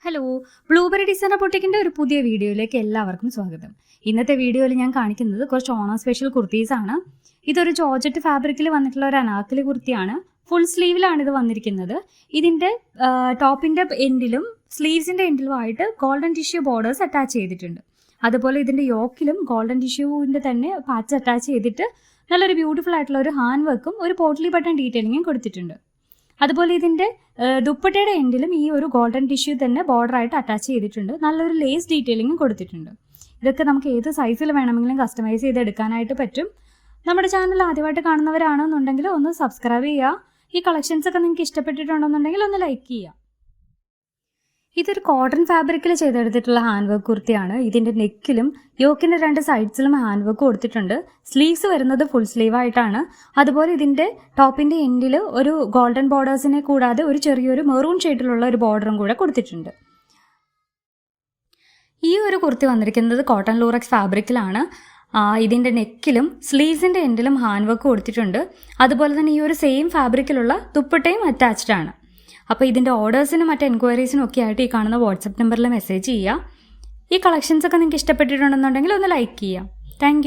Hello, blueberry designer ബൊട്ടിക്കിൻ്റെ ഒരു പുതിയ വീഡിയോയിലേക്ക് എല്ലാവർക്കും സ്വാഗതം. ഇന്നത്തെ വീഡിയോയിൽ ഞാൻ കാണിക്കുന്നത് കുറച്ച് ഓണം സ്പെഷ്യൽ കുർത്തീസ് ആണ്. ഇതൊരു ജോർജറ്റ് ഫാബ്രിക്കിൽ വന്നിട്ടുള്ള ഒരു അനാർക്കലി കുർത്തിയാണ്. ഫുൾ സ്ലീവിലാണ് ഇത് വന്നിരിക്കുന്നത്. ഇതിൻ്റെ ടോപ്പിൻ്റെ എൻഡിലും സ്ലീവ്സിൻ്റെ എൻഡിലും ആയിട്ട് ഗോൾഡൻ ടിഷ്യൂ ബോർഡേഴ്സ് അറ്റാച്ച് ചെയ്തിട്ടുണ്ട്. അതുപോലെ ഇതിൻ്റെ യോക്കിലും ഗോൾഡൻ ടിഷ്യൂവിൻ്റെ തന്നെ പാച്ച് അറ്റാച്ച് ചെയ്തിട്ട് നല്ലൊരു ബ്യൂട്ടിഫുൾ ആയിട്ടുള്ള ഒരു ഹാൻഡ് വർക്കും ഒരു പോട്ട്ലി ബട്ടൺ ഡീറ്റെയിലിങ്ങും കൊടുത്തിട്ടുണ്ട്. അതുപോലെ ഇതിൻ്റെ ദുപ്പട്ടയുടെ എൻഡിലും ഈ ഒരു ഗോൾഡൻ ടിഷ്യൂ തന്നെ ബോർഡറായിട്ട് അറ്റാച്ച് ചെയ്തിട്ടുണ്ട്. നല്ലൊരു ലേസ് ഡീറ്റെയിലിങ്ങും കൊടുത്തിട്ടുണ്ട്. ഇതൊക്കെ നമുക്ക് ഏത് സൈസിൽ വേണമെങ്കിലും കസ്റ്റമൈസ് ചെയ്ത് എടുക്കാനായിട്ട് പറ്റും. നമ്മുടെ ചാനൽ ആദ്യമായിട്ട് കാണുന്നവരാണെന്നുണ്ടെങ്കിൽ ഒന്ന് സബ്സ്ക്രൈബ് ചെയ്യുക. ഈ കളക്ഷൻസ് ഒക്കെ നിങ്ങൾക്ക് ഇഷ്ടപ്പെട്ടിട്ടുണ്ടെന്നുണ്ടെങ്കിൽ ഒന്ന് ലൈക്ക് ചെയ്യുക. ഇതൊരു കോട്ടൺ ഫാബ്രിക്കിൽ ചെയ്തെടുത്തിട്ടുള്ള ഹാൻഡ് വർക്ക് കുർത്തിയാണ്. ഇതിൻ്റെ നെക്കിലും യോക്കിൻ്റെ രണ്ട് സൈഡ്സിലും ഹാൻഡ് വർക്ക് കൊടുത്തിട്ടുണ്ട്. സ്ലീവ്സ് വരുന്നത് ഫുൾ സ്ലീവ് ആയിട്ടാണ്. അതുപോലെ ഇതിൻ്റെ ടോപ്പിൻ്റെ എൻഡിൽ ഒരു ഗോൾഡൻ ബോർഡേഴ്സിനെ കൂടാതെ ഒരു ചെറിയൊരു മെറൂൺ ഷെയ്ഡിലുള്ള ഒരു ബോർഡറും കൂടെ കൊടുത്തിട്ടുണ്ട്. ഈ ഒരു കുർത്തി വന്നിരിക്കുന്നത് കോട്ടൺ ലൂറക്സ് ഫാബ്രിക്കിലാണ്. ഇതിൻ്റെ നെക്കിലും സ്ലീവ്സിൻ്റെ എൻഡിലും ഹാൻഡ് വർക്ക് കൊടുത്തിട്ടുണ്ട്. അതുപോലെ തന്നെ ഈ ഒരു സെയിം ഫാബ്രിക്കിലുള്ള ദുപ്പട്ടയും അറ്റാച്ച്ഡ് ആണ്. അപ്പോൾ ഇതിൻ്റെ ഓർഡേഴ്സിനും മറ്റ് എൻക്വയറീസിനും ഒക്കെ ആയിട്ട് ഈ കാണുന്ന വാട്സപ്പ് നമ്പറിൽ മെസ്സേജ് ചെയ്യുക. ഈ കളക്ഷൻസ് ഒക്കെ നിങ്ങൾക്ക് ഇഷ്ടപ്പെട്ടിട്ടുണ്ടെന്നുണ്ടെങ്കിൽ ഒന്ന് ലൈക്ക് ചെയ്യുക. താങ്ക്